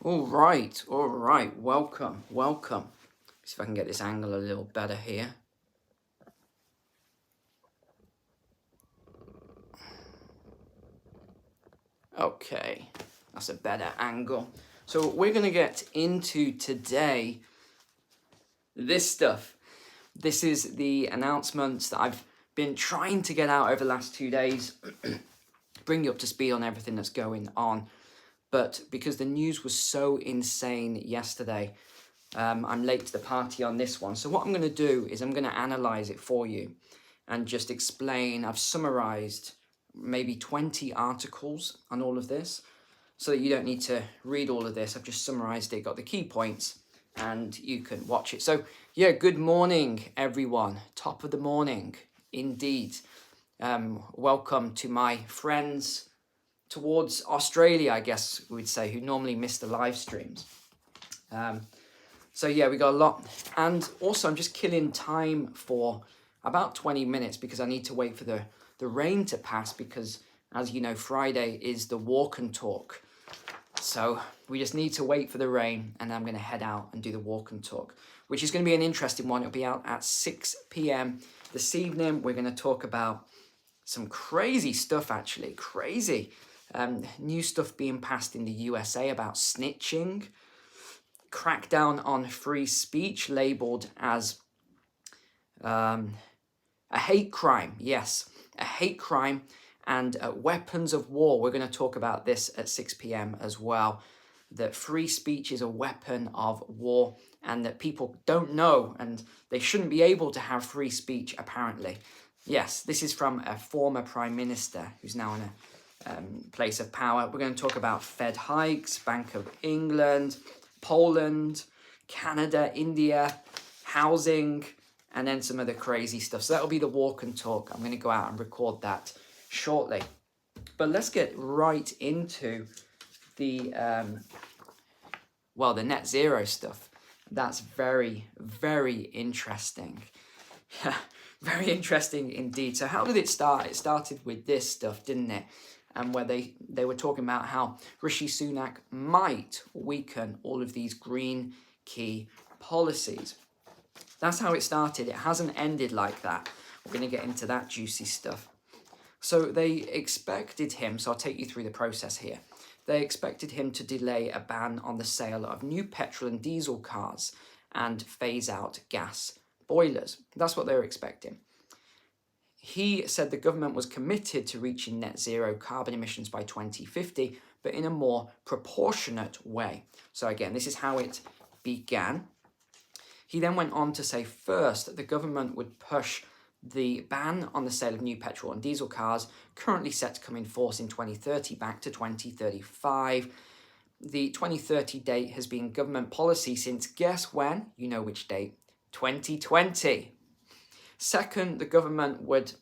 All right, welcome. See if I can get this angle a little better here. Okay, that's a better angle. So we're going to get into today this stuff. This is the announcements that I've been trying to get out over the last 2 days, bring you up to speed on everything that's going on. But because the news was so insane yesterday, I'm late to the party on this one. So what I'm going to do is I'm going to analyze it for you and just explain. I've summarized maybe 20 articles on all of this so that you don't need to read all of this. I've just summarized it, got the key points, and you can watch it. So yeah, good morning, everyone. Top of the morning, indeed. Welcome to my friends towards Australia, I guess we'd say, who normally miss the live streams. So yeah, we got a lot. And also I'm just killing time for about 20 minutes because I need to wait for the rain to pass because, as you know, Friday is the walk and talk. So we just need to wait for the rain, and I'm going to head out and do the walk and talk, which is going to be an interesting one. It'll be out at 6 p.m. this evening. We're going to talk about some crazy stuff, actually. Crazy. New stuff being passed in the USA about snitching. Crackdown on free speech labelled as a hate crime. Yes, a hate crime, and weapons of war. We're going to talk about this at 6 p.m. as well, that free speech is a weapon of war and that people don't know and they shouldn't be able to have free speech, apparently. Yes, this is from a former prime minister who's now in a place of power. We're going to talk about Fed hikes, Bank of England, Poland, Canada, India, housing, and then some of the crazy stuff. So that'll be the walk and talk. I'm going to go out and record that shortly. But let's get right into the the net zero stuff. That's very, very interesting. Very interesting indeed. So how did it start? It started with this stuff, didn't it? And where they were talking about how Rishi Sunak might weaken all of these green key policies. That's how it started. It hasn't ended like that. We're going to get into that juicy stuff. So they expected him, so I'll take you through the process here. They expected him to delay a ban on the sale of new petrol and diesel cars and phase out gas boilers. That's what they were expecting. He said the government was committed to reaching net zero carbon emissions by 2050, but in a more proportionate way. So again, this is how it began. He then went on to say first that the government would push the ban on the sale of new petrol and diesel cars, currently set to come in force in 2030, back to 2035. The 2030 date has been government policy since, guess when? You know which date? 2020. Second, the government would,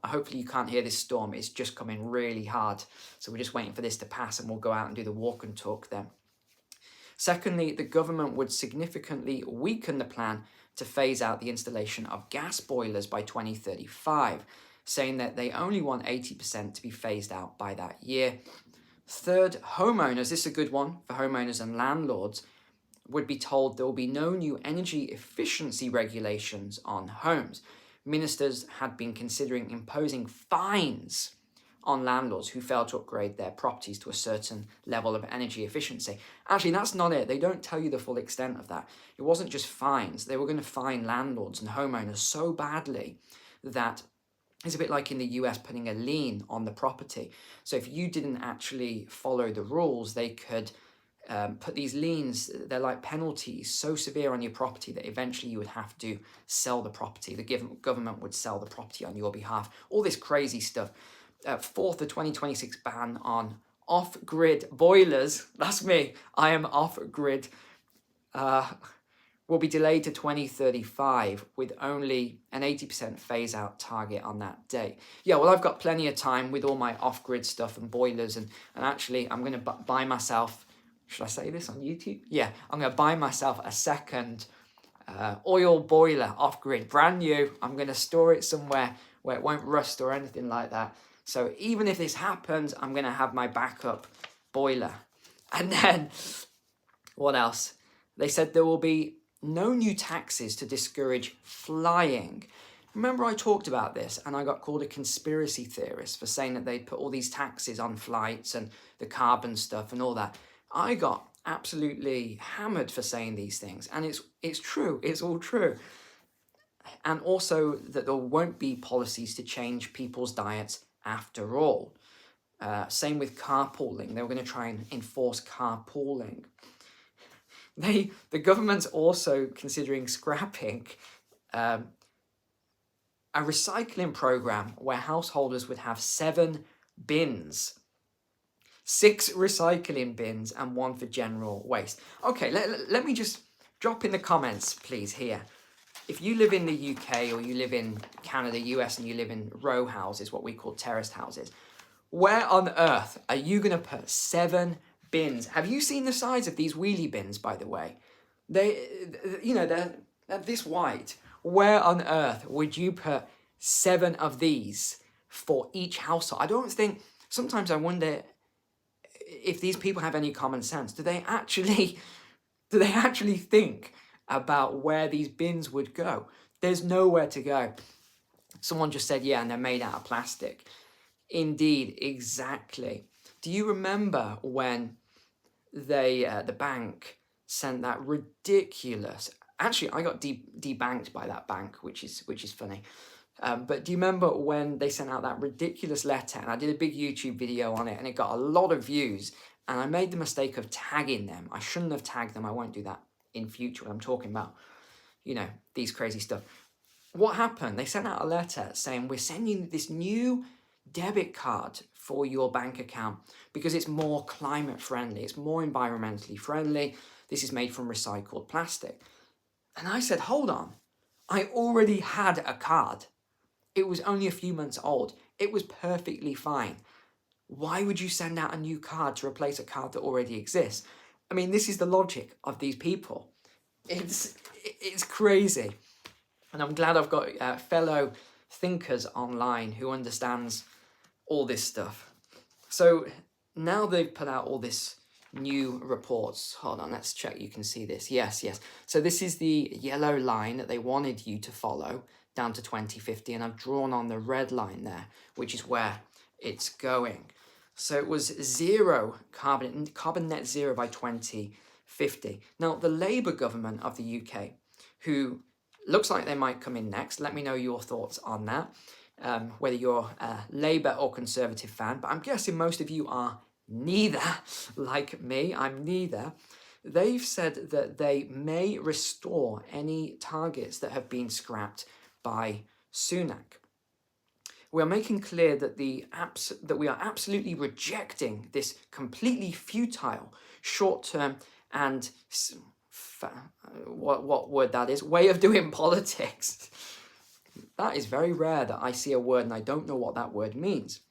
hopefully you can't hear this storm, it's just coming really hard. So we're just waiting for this to pass and we'll go out and do the walk and talk then. Secondly, the government would significantly weaken the plan to phase out the installation of gas boilers by 2035, saying that they only want 80% to be phased out by that year. Third, homeowners, this is a good one for homeowners and landlords, would be told there will be no new energy efficiency regulations on homes. Ministers had been considering imposing fines on landlords who fail to upgrade their properties to a certain level of energy efficiency. Actually, that's not it. They don't tell you the full extent of that. It wasn't just fines. They were going to fine landlords and homeowners so badly that it's a bit like in the US putting a lien on the property. So if you didn't actually follow the rules, they could put these liens, they're like penalties so severe on your property that eventually you would have to sell the property. The government would sell the property on your behalf. All this crazy stuff. Fourth, the 2026 ban on off-grid boilers, that's me, I am off-grid, will be delayed to 2035 with only an 80% phase-out target on that date. Yeah, well, I've got plenty of time with all my off-grid stuff and boilers, and actually I'm going to buy myself, should I say this on YouTube? Yeah, I'm going to buy myself a second oil boiler off-grid, brand new. I'm going to store it somewhere where it won't rust or anything like that. So even if this happens, I'm going to have my backup boiler. And then What else? They said there will be no new taxes to discourage flying. Remember I talked about this and I got called a conspiracy theorist for saying that they'd put all these taxes on flights and the carbon stuff and all that. I got absolutely hammered for saying these things, and it's true, it's all true. And also that there won't be policies to change people's diets after all. Same with carpooling. They were going to try and enforce carpooling. The government's also considering scrapping a recycling program where householders would have 7 bins. 6 recycling bins and 1 for general waste. Okay, let me just drop in the comments, please, here. If you live in the UK or you live in Canada, US, and you live in row houses, what we call terraced houses, where on earth are you going to put 7 bins? Have you seen the size of these wheelie bins, by the way? They're this wide. Where on earth would you put 7 of these for each household? I don't think, sometimes I wonder if these people have any common sense. Do they actually think about where these bins would go? There's nowhere to go. Someone just said, yeah, and they're made out of plastic. Indeed, exactly. Do you remember when the bank sent that ridiculous... Actually, I got debanked by that bank, which is funny. But do you remember when they sent out that ridiculous letter? And I did a big YouTube video on it, and it got a lot of views. And I made the mistake of tagging them. I shouldn't have tagged them. I won't do that in future when I'm talking about, these crazy stuff. What happened? They sent out a letter saying, we're sending this new debit card for your bank account because it's more climate friendly. It's more environmentally friendly. This is made from recycled plastic. And I said, hold on. I already had a card. It was only a few months old. It was perfectly fine. Why would you send out a new card to replace a card that already exists? I mean, this is the logic of these people. It's crazy. And I'm glad I've got fellow thinkers online who understands all this stuff. So now they've put out all this new reports. Hold on, let's check. You can see this. Yes. So this is the yellow line that they wanted you to follow down to 2050. And I've drawn on the red line there, which is where it's going. So it was carbon net zero by 2050. Now, the Labour government of the UK, who looks like they might come in next, let me know your thoughts on that, whether you're a Labour or Conservative fan, but I'm guessing most of you are neither, like me, I'm neither. They've said that they may restore any targets that have been scrapped by Sunak. We are making clear that that we are absolutely rejecting this completely futile, short-term and what word that is, way of doing politics. That is very rare that I see a word and I don't know what that word means.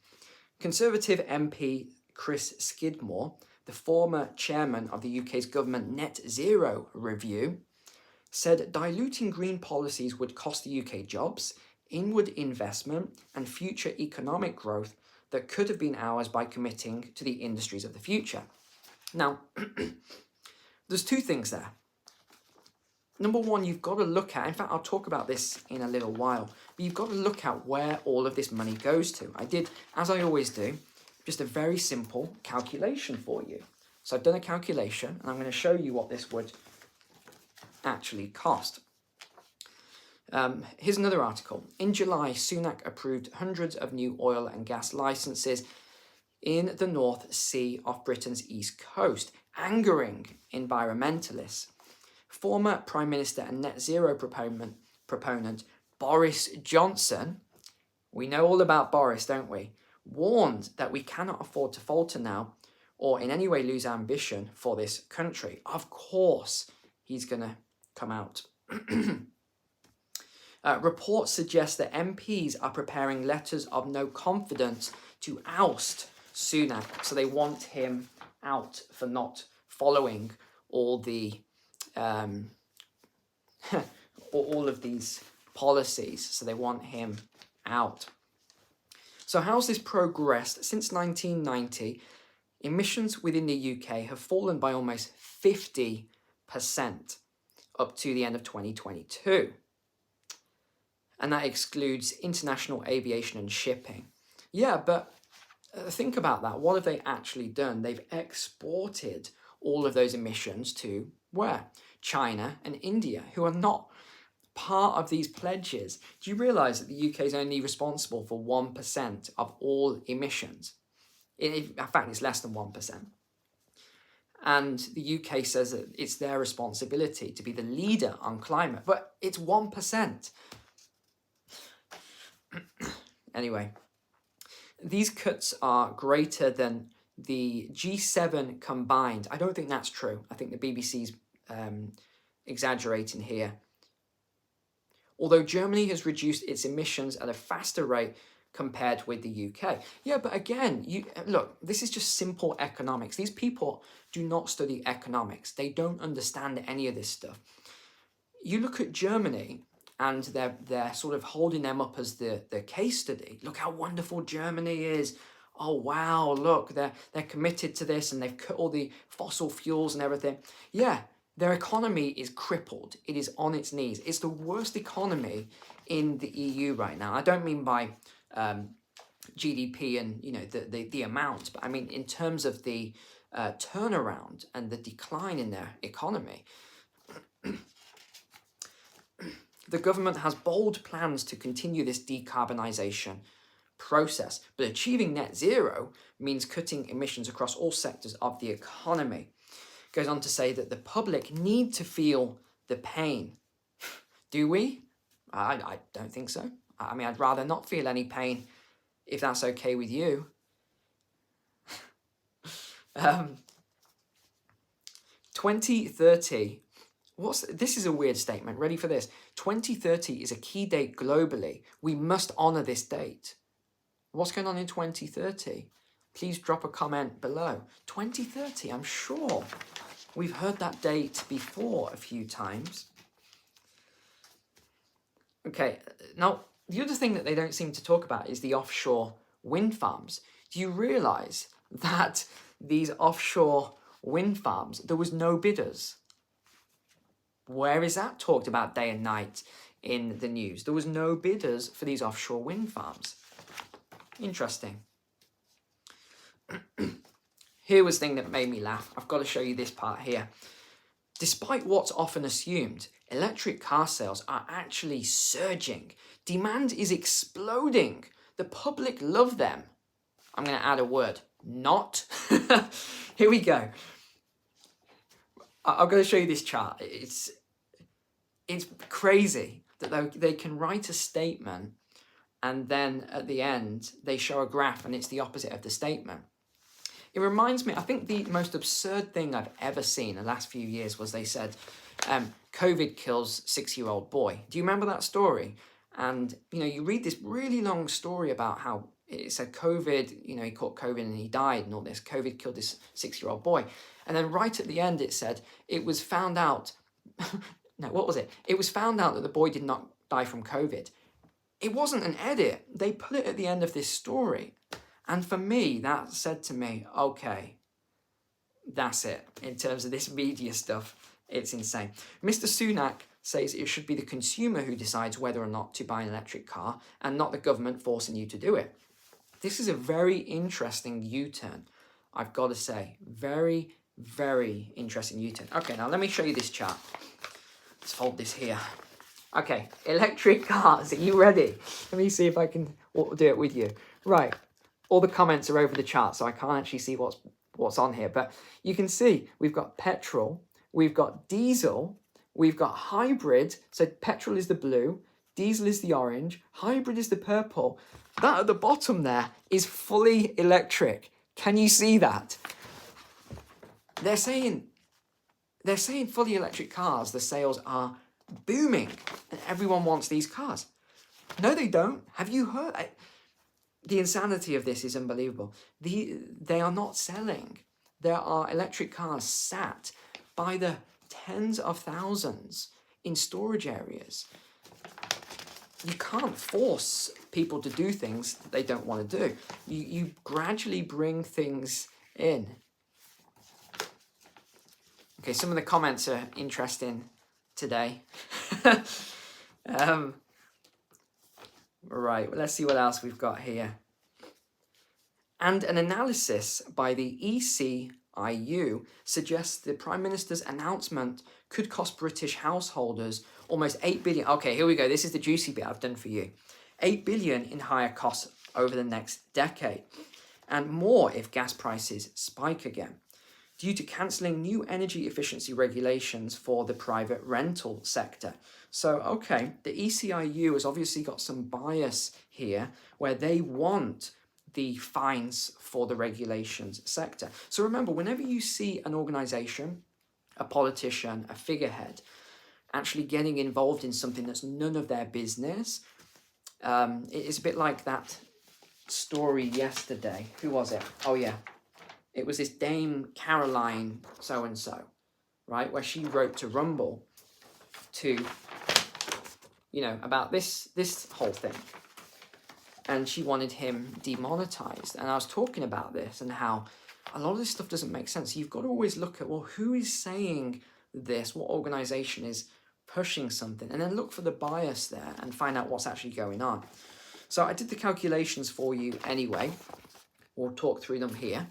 Conservative MP Chris Skidmore, the former chairman of the UK's government net zero review, said diluting green policies would cost the UK jobs, inward investment and future economic growth that could have been ours by committing to the industries of the future. Now, there's 2 things there. Number one, you've got to look at, in fact, I'll talk about this in a little while, but you've got to look at where all of this money goes to. I did, as I always do, just a very simple calculation for you. So I've done a calculation, and I'm going to show you what this would actually cost. Here's another article. In July, Sunak approved hundreds of new oil and gas licenses in the North Sea off Britain's east coast, angering environmentalists. Former Prime Minister and net zero proponent Boris Johnson, we know all about Boris, don't we, warned that we cannot afford to falter now or in any way lose ambition for this country. Of course, he's going to come out. Reports suggest that MPs are preparing letters of no confidence to oust Sunak. So they want him out for not following all the all of these policies. So they want him out. So how's this progressed? Since 1990, emissions within the UK have fallen by almost 50% up to the end of 2022. And that excludes international aviation and shipping. Yeah, but think about that. What have they actually done? They've exported all of those emissions to where? China and India, who are not part of these pledges. Do you realise that the UK is only responsible for 1% of all emissions? In fact, it's less than 1%. And the UK says that it's their responsibility to be the leader on climate, but it's 1%. Anyway, these cuts are greater than the G7 combined. I don't think that's true. I think the BBC's exaggerating here. Although Germany has reduced its emissions at a faster rate compared with the UK. Yeah, but again, look, this is just simple economics. These people do not study economics. They don't understand any of this stuff. You look at Germany, and they're sort of holding them up as the case study. Look how wonderful Germany is. Oh wow, look, they're committed to this, and they've cut all the fossil fuels and everything. Yeah, their economy is crippled. It is on its knees. It's the worst economy in the EU right now. I don't mean by GDP and the amount, but I mean in terms of the turnaround and the decline in their economy. The government has bold plans to continue this decarbonisation process, but achieving net zero means cutting emissions across all sectors of the economy. It goes on to say that the public need to feel the pain. Do we? I don't think so. I mean, I'd rather not feel any pain, if that's okay with you. 2030. This is a weird statement. Ready for this? 2030 is a key date globally. We must honour this date. What's going on in 2030? Please drop a comment below. 2030, I'm sure we've heard that date before a few times. Okay, now the other thing that they don't seem to talk about is the offshore wind farms. Do you realise that these offshore wind farms, there was no bidders? Where is that talked about day and night in the news? There was no bidders for these offshore wind farms. Interesting. Here was the thing that made me laugh. I've got to show you this part here. Despite what's often assumed, electric car sales are actually surging. Demand is exploding. The public love them. I'm going to add a word. Not. Here we go. I'm going to show you this chart. It's crazy that they can write a statement and then at the end they show a graph and it's the opposite of the statement. It reminds me, I think the most absurd thing I've ever seen in the last few years was they said, COVID kills 6-year-old boy. Do you remember that story? And, you read this really long story about how it said COVID, he caught COVID and he died and all this. COVID killed this 6-year-old boy. And then right at the end it said, it was found out, no, what was it? It was found out that the boy did not die from COVID. It wasn't an edit. They put it at the end of this story. And for me, that said to me, okay, that's it. In terms of this media stuff, it's insane. Mr. Sunak says it should be the consumer who decides whether or not to buy an electric car and not the government forcing you to do it. This is a very interesting U-turn, I've got to say. Very, very interesting U-turn. Okay, now let me show you this chart. Let's hold this here. Okay, electric cars. Are you ready? Let me see if I can do it with you. Right. All the comments are over the chart, so I can't actually see what's on here. But you can see we've got petrol, we've got diesel, we've got hybrid. So petrol is the blue, diesel is the orange, hybrid is the purple. That at the bottom there is fully electric. Can you see that? They're saying fully electric cars, the sales are booming and everyone wants these cars. No, they don't. Have you heard? The insanity of this is unbelievable. They are not selling. There are electric cars sat by the tens of thousands in storage areas. You can't force people to do things that they don't want to do. You gradually bring things in. Okay, some of the comments are interesting today. Right, well, let's see what else we've got here. And an analysis by the ECIU suggests the Prime Minister's announcement could cost British householders almost 8 billion. Okay, here we go. This is the juicy bit I've done for you. 8 billion in higher costs over the next decade, and more if gas prices spike again, due to cancelling new energy efficiency regulations for the private rental sector. So, okay, the ECIU has obviously got some bias here where they want the fines for the regulations sector. So remember, whenever you see an organisation, a politician, a figurehead, actually getting involved in something that's none of their business, it's a bit like that story yesterday. Who was it? Oh yeah, it was this Dame Caroline so-and-so, right, where she wrote to Rumble to, you know, about this whole thing. And she wanted him demonetized. And I was talking about this and how a lot of this stuff doesn't make sense. You've got to always look at, well, who is saying this? What organization is pushing something? And then look for the bias there and find out what's actually going on. So I did the calculations for you anyway. We'll talk through them here.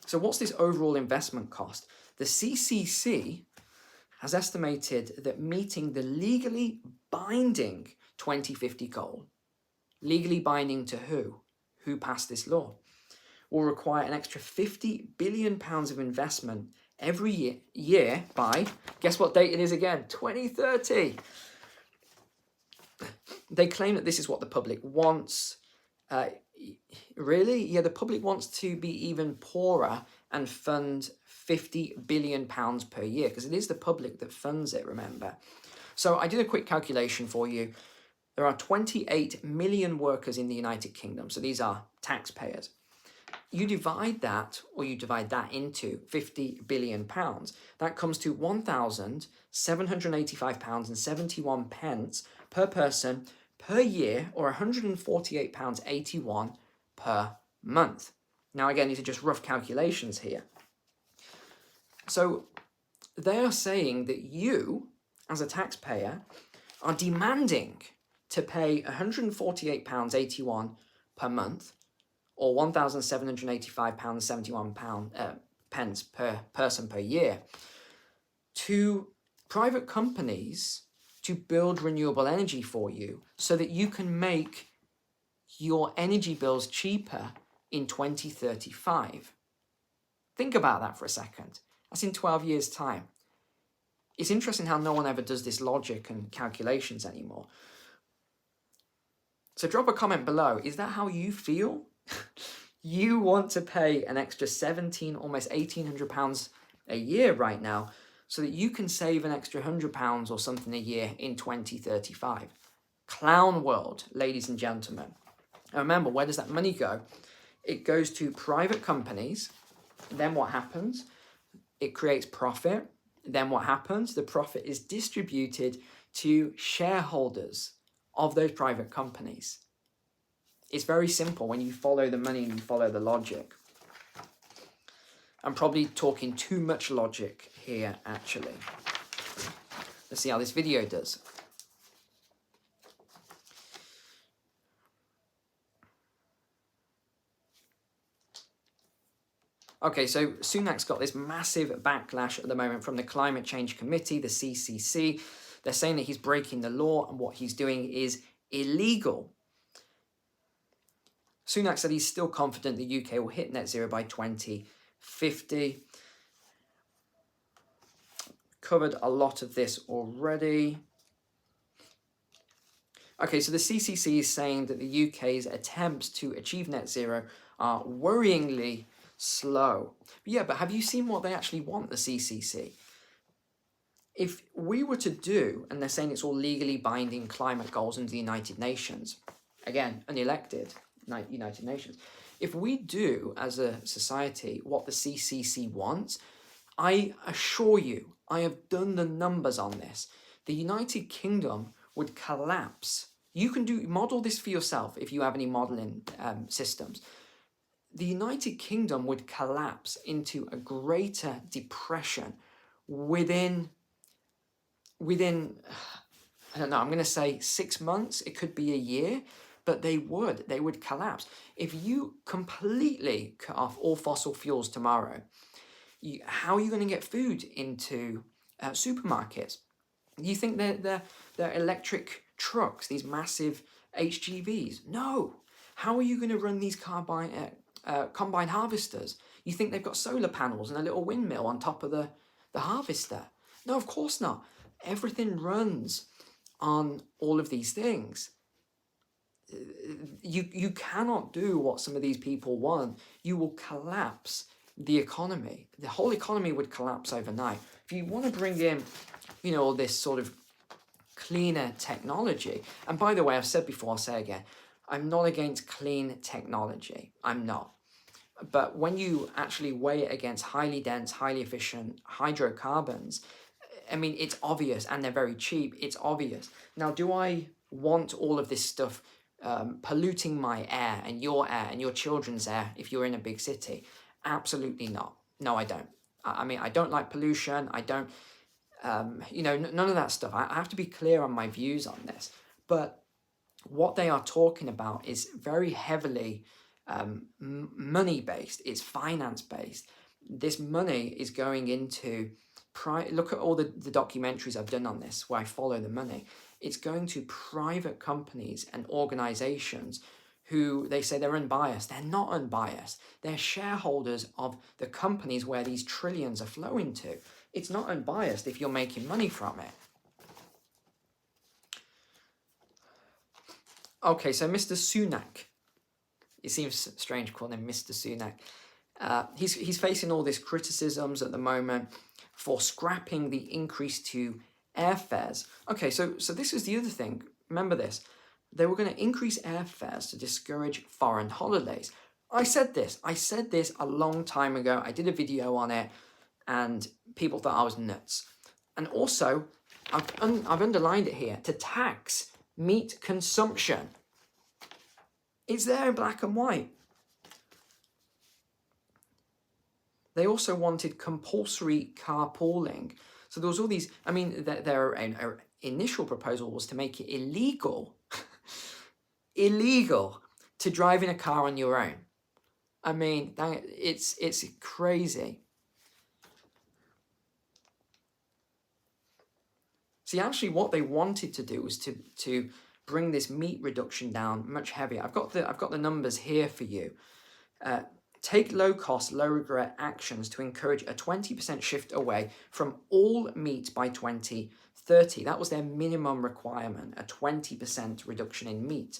So what's this overall investment cost? The CCC has estimated that meeting the legally binding 2050 goal, legally binding to who? Who passed this law? Will require an extra £50 billion of investment every year by, guess what date it is again? 2030. They claim that this is what the public wants. Really? Yeah, the public wants to be even poorer and fund £50 billion per year, because it is the public that funds it, remember. So I did a quick calculation for you. There are 28 million workers in the United Kingdom, so these are taxpayers. You divide that into £50 billion, that comes to £1,785.71 per person per year, or £148.81 per month. Now again, these are just rough calculations here. So they are saying that you, as a taxpayer, are demanding to pay £148.81 per month, or £1,785.71 pence per person per year, to private companies to build renewable energy for you so that you can make your energy bills cheaper in 2035. Think about that for a second. That's in 12 years' time. It's interesting how no one ever does this logic and calculations anymore. So drop a comment below. Is that how you feel? You want to pay an extra almost £1,800 a year right now so that you can save an extra £100 or something a year in 2035. Clown world, ladies and gentlemen. And remember, where does that money go? It goes to private companies. Then what happens? It creates profit. Then what happens? The profit is distributed to shareholders of those private companies. It's very simple when you follow the money and you follow the logic. I'm probably talking too much logic here, actually. Let's see how this video does. Okay, so Sunak's got this massive backlash at the moment from the Climate Change Committee, the CCC. They're saying that he's breaking the law and what he's doing is illegal. Sunak said he's still confident the UK will hit net zero by 2050. Covered a lot of this already. Okay, so the CCC is saying that the UK's attempts to achieve net zero are worryingly slow. Yeah, but have you seen what they actually want, the CCC? If we were to do, and they're saying it's all legally binding climate goals under the United Nations, again, unelected United Nations, if we do as a society what the CCC wants, I assure you, I have done the numbers on this, the United Kingdom would collapse. You can model this for yourself if you have any modeling systems. the United Kingdom would collapse into a greater depression within I don't know, I'm going to say 6 months, it could be a year, but they would collapse. If you completely cut off all fossil fuels tomorrow, how are you going to get food into supermarkets? You think they're electric trucks, these massive HGVs? No. How are you going to run these combine harvesters? You think they've got solar panels and a little windmill on top of the harvester? No, of course not. Everything runs on all of these things. You cannot do what some of these people want. You will collapse the economy. The whole economy would collapse overnight. If you want to bring in, all this sort of cleaner technology, and by the way, I've said before, I'll say again, I'm not against clean technology. I'm not. But when you actually weigh it against highly dense, highly efficient hydrocarbons, I mean, it's obvious, and they're very cheap. It's obvious. Now, do I want all of this stuff polluting my air and your children's air if you're in a big city? Absolutely not. No, I don't. I mean, I don't like pollution. I don't, none of that stuff. I have to be clear on my views on this. But what they are talking about is very heavily money-based. It's finance-based. This money is going into... Look at all the documentaries I've done on this, where I follow the money. It's going to private companies and organizations who they say they're unbiased. They're not unbiased. They're shareholders of the companies where these trillions are flowing to. It's not unbiased if you're making money from it. Okay, so Mr. Sunak. It seems strange calling him Mr. Sunak. He's facing all these criticisms at the moment for scrapping the increase to airfares. Okay, so this is the other thing. Remember this. They were going to increase airfares to discourage foreign holidays. I said this a long time ago. I did a video on it, and people thought I was nuts. And also, I've underlined it here, to tax meat consumption. It's there in black and white. They also wanted compulsory carpooling. So there was all these, I mean, their initial proposal was to make it illegal, illegal to drive in a car on your own. I mean, it's crazy. See, actually what they wanted to do was to bring this meat reduction down much heavier. I've got the numbers here for you. Take low-cost, low-regret actions to encourage a 20% shift away from all meat by 2030. That was their minimum requirement, a 20% reduction in meat,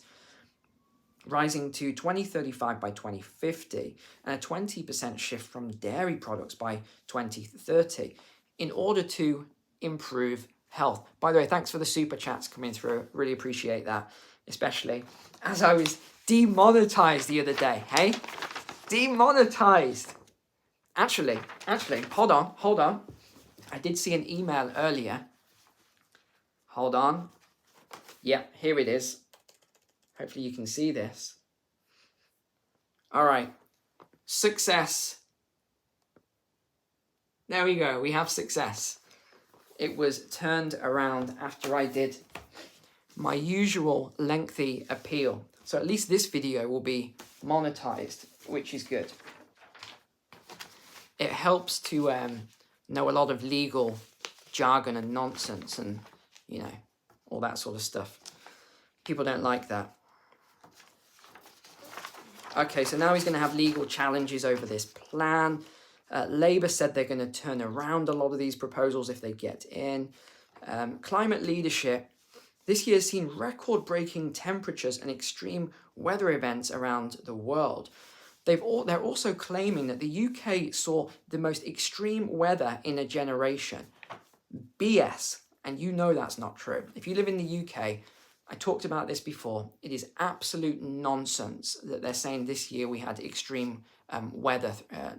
rising to 2035 by 2050, and a 20% shift from dairy products by 2030 in order to improve health. By the way, thanks for the super chats coming through. Really appreciate that, especially as I was demonetized the other day, hey? Demonetized. Actually, hold on. I did see an email earlier. Hold on. Yeah, here it is. Hopefully you can see this. All right. Success. There we go. We have success. It was turned around after I did my usual lengthy appeal. So at least this video will be monetized, which is good. It helps to know a lot of legal jargon and nonsense and, all that sort of stuff. People don't like that. Okay, so now he's going to have legal challenges over this plan. Labour said they're going to turn around a lot of these proposals if they get in. Climate leadership. This year has seen record-breaking temperatures and extreme weather events around the world. They're also claiming that the UK saw the most extreme weather in a generation. BS. And you know that's not true. If you live in the UK, I talked about this before, it is absolute nonsense that they're saying this year we had extreme weather,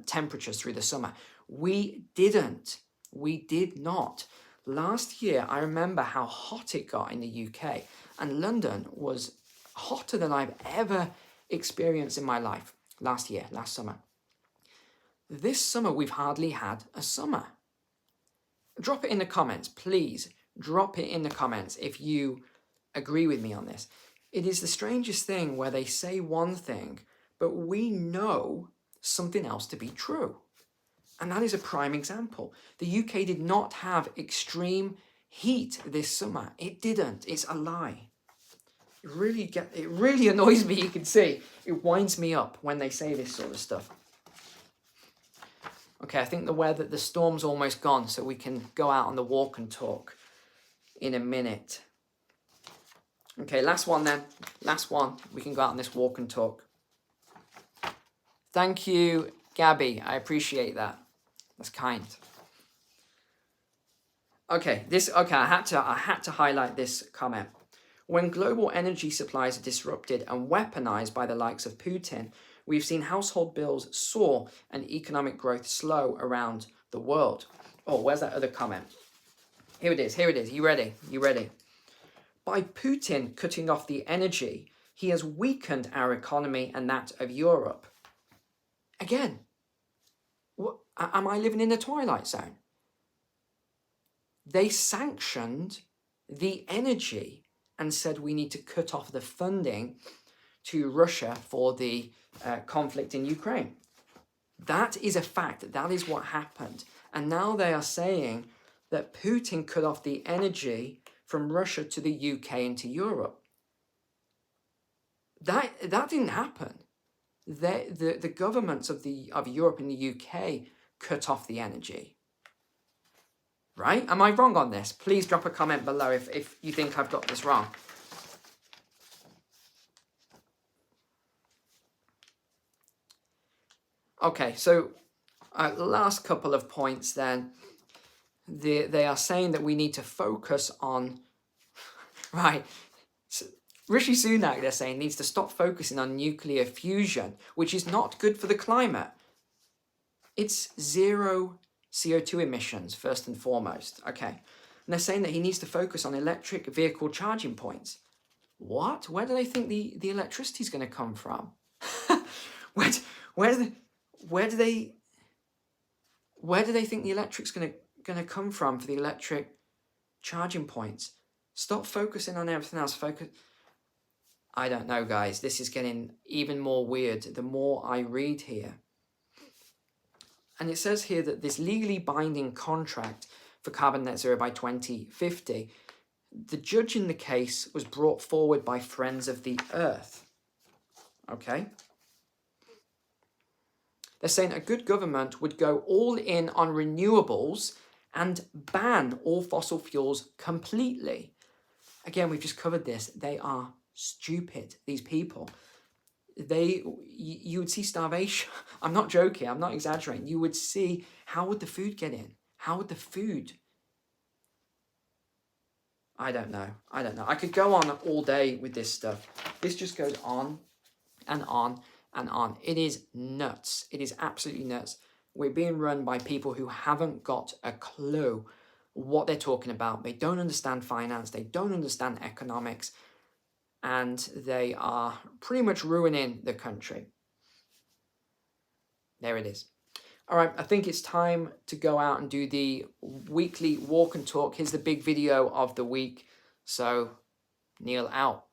temperatures through the summer. We didn't. We did not. Last year, I remember how hot it got in the UK, and London was hotter than I've ever experienced in my life. last summer. This summer, we've hardly had a summer. Drop it in the comments, please. Drop it in the comments if you agree with me on this. It is the strangest thing where they say one thing, but we know something else to be true. And that is a prime example. The UK did not have extreme heat this summer. It didn't. It's a lie. It really annoys me, you can see. It winds me up when they say this sort of stuff. Okay, I think the storm's almost gone, so we can go out on the walk and talk in a minute. Okay, last one then. Last one. We can go out on this walk and talk. Thank you, Gabby. I appreciate that. That's kind. Okay, I had to highlight this comment. When global energy supplies are disrupted and weaponized by the likes of Putin, we've seen household bills soar and economic growth slow around the world. Oh, where's that other comment? Here it is. You ready? By Putin cutting off the energy, he has weakened our economy and that of Europe. Again, am I living in the Twilight Zone? They sanctioned the energy and said we need to cut off the funding to Russia for the conflict in Ukraine. That is a fact. That is what happened. And now they are saying that Putin cut off the energy from Russia to the UK and to Europe. That didn't happen. The governments of Europe and the UK cut off the energy. Right? Am I wrong on this? Please drop a comment below if you think I've got this wrong. Okay, so last couple of points then. They are saying that we need to focus on... Right. So, Rishi Sunak, they're saying, needs to stop focusing on nuclear fusion, which is not good for the climate. It's zero CO2 emissions, first and foremost. Okay. And they're saying that he needs to focus on electric vehicle charging points. What? Where do they think the electricity is going to come from? Where do they think the electric's going to come from for the electric charging points? Stop focusing on everything else. Focus. I don't know, guys. This is getting even more weird the more I read here. And it says here that this legally binding contract for carbon net zero by 2050, the judge in the case was brought forward by Friends of the Earth. Okay? They're saying a good government would go all in on renewables and ban all fossil fuels completely. Again, we've just covered this. They are stupid, these people. You would see starvation. I'm not joking. I'm not exaggerating. You would see, how would the food get in? How would the food? I don't know. I could go on all day with this stuff. This just goes on and on and on. It is nuts. It is absolutely nuts. We're being run by people who haven't got a clue what they're talking about. They don't understand finance. They don't understand economics. And they are pretty much ruining the country. There it is. All right, I think it's time to go out and do the weekly walk and talk. Here's the big video of the week. So, Neil out.